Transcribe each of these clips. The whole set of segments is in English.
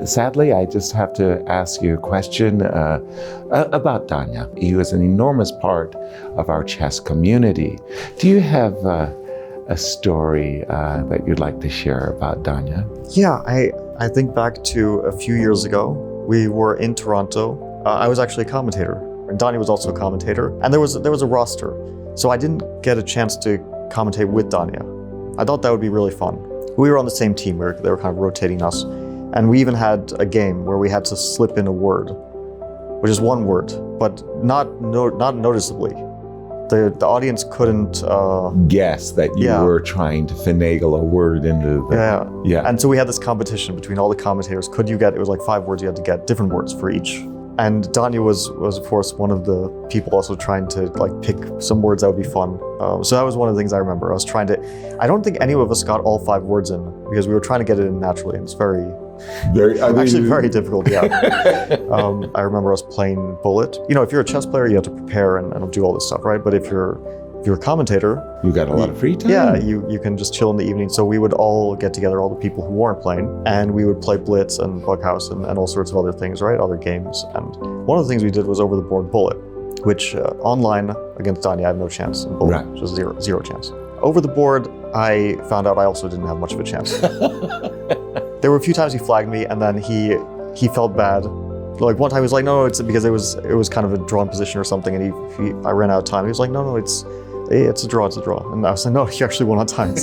sadly, I just have to ask you a question about Danya. He was an enormous part of our chess community. Do you have a story that you'd like to share about Danya? Yeah, I think back to a few years ago. We were in Toronto. I was actually a commentator, and Danya was also a commentator. And there was a roster, so I didn't get a chance to commentate with Danya. I thought that would be really fun. We were on the same team. They were kind of rotating us. And we even had a game where we had to slip in a word, which is one word, but not noticeably. The audience couldn't guess that you were trying to finagle a word into the... Yeah. And so we had this competition between all the commentators. It was like 5 words you had to get, different words for each. And Danya was of course one of the people also trying to like pick some words that would be fun. So that was one of the things I remember. I don't think any of us got all 5 words in because we were trying to get it in naturally, and it's actually very difficult, yeah. I remember us playing Bullet. You know, if you're a chess player, you have to prepare and do all this stuff, right? But if you're a commentator, you got a lot of free time. Yeah, you can just chill in the evening. So we would all get together, all the people who weren't playing, and we would play Blitz and Bughouse and all sorts of other things, right? Other games. And one of the things we did was over the board Bullet, which online against Danya, I have no chance in Bullet, right. Just zero chance. Over the board, I found out I also didn't have much of a chance. There were a few times he flagged me, and then he felt bad. Like one time he was like, no, it's because it was kind of a drawn position or something, and I ran out of time. He was like, no, it's a draw. And I was like, no, you actually won on time.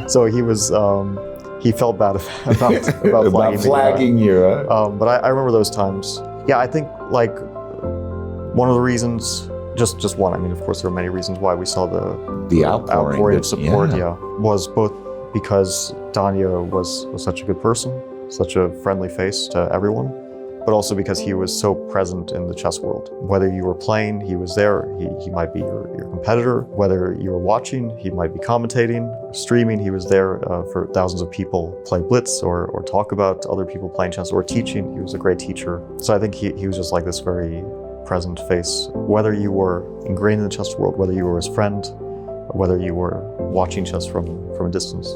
So he felt bad about flagging you. But I remember those times. Yeah, I think like one of the reasons, just one. I mean, of course, there are many reasons why we saw the outpouring of support. Yeah, was both because Danya was such a good person, such a friendly face to everyone, but also because he was so present in the chess world. Whether you were playing, he was there. He might be your competitor. Whether you were watching, he might be commentating, streaming. He was there for thousands of people play Blitz or talk about other people playing chess or teaching. He was a great teacher. So I think he was just like this very present face. Whether you were ingrained in the chess world, whether you were his friend, or whether you were watching chess from a distance.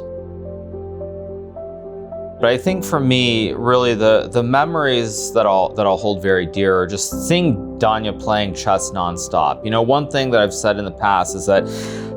But I think for me, really the memories that I'll hold very dear are just seeing Danya playing chess nonstop. You know, one thing that I've said in the past is that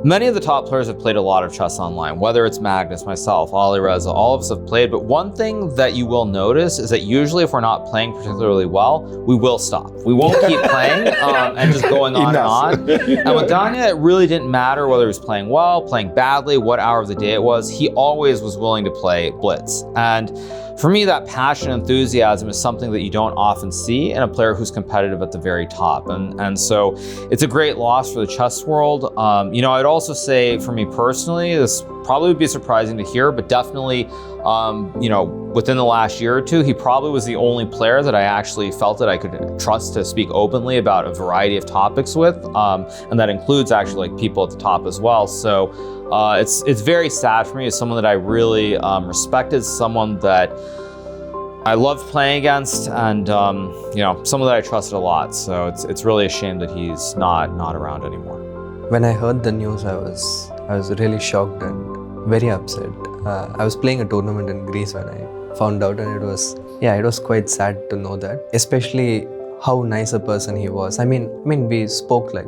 many of the top players have played a lot of chess online, whether it's Magnus, myself, Ali Reza, all of us have played. But one thing that you will notice is that usually if we're not playing particularly well, we will stop. We won't keep playing and just going on and on. And with Danya, it really didn't matter whether he was playing well, playing badly, what hour of the day it was. He always was willing to play Blitz. And for me, that passion and enthusiasm is something that you don't often see in a player who's competitive at the very top. And so it's a great loss for the chess world. You know, I'd also say for me personally, this probably would be surprising to hear, but definitely, you know, within the last year or two, he probably was the only player that I actually felt that I could trust to speak openly about a variety of topics with. And that includes actually like people at the top as well. So it's very sad for me as someone that I really respected, someone that I loved playing against, and you know, someone that I trusted a lot. So it's really a shame that he's not around anymore. When I heard the news, I was really shocked and very upset. I was playing a tournament in Greece when I found out, and it was quite sad to know that, especially how nice a person he was. I mean we spoke like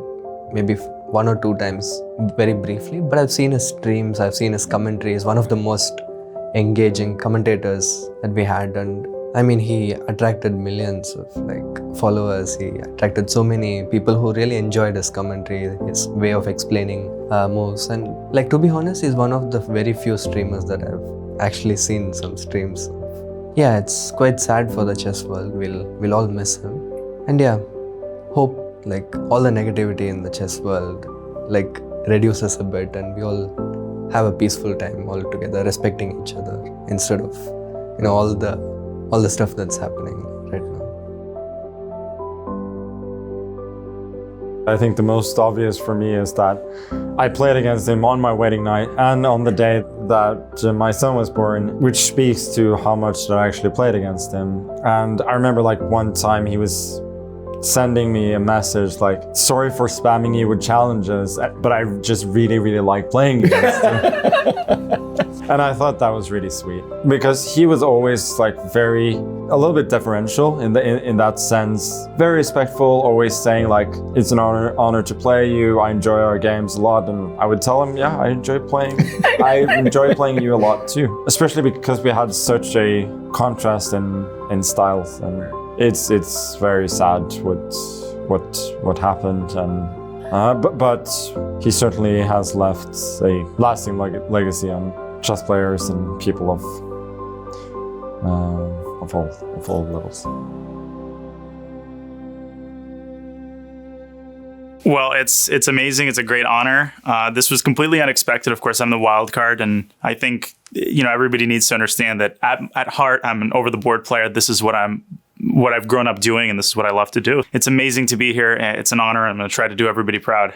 maybe 1 or 2 times very briefly, but I've seen his streams, I've seen his commentaries, one of the most engaging commentators that we had. And I mean, he attracted millions of like followers. He attracted so many people who really enjoyed his commentary, his way of explaining moves. And like, to be honest, he's one of the very few streamers that I've actually seen some streams. Yeah, it's quite sad for the chess world. We'll all miss him. And yeah, hope like all the negativity in the chess world like reduces a bit and we all have a peaceful time all together, respecting each other instead of, you know, all the stuff that's happening right now. I think the most obvious for me is that I played against him on my wedding night and on the day that my son was born, which speaks to how much that I actually played against him. And I remember like one time he was sending me a message like, sorry for spamming you with challenges, but I just really like playing against him. And I thought that was really sweet because he was always like a little bit deferential in that sense, very respectful, always saying like, it's an honor to play you. I enjoy our games a lot. And I would tell him, yeah, I enjoy playing you a lot too, especially because we had such a contrast in styles, and it's very sad what happened, and but he certainly has left a lasting legacy on chess players and people of all levels. Well, it's amazing. It's a great honor. This was completely unexpected. Of course, I'm the wild card, and I think everybody needs to understand that at heart, I'm an over-the-board player. This is what I've grown up doing, and this is what I love to do. It's amazing to be here. It's an honor. I'm going to try to do everybody proud.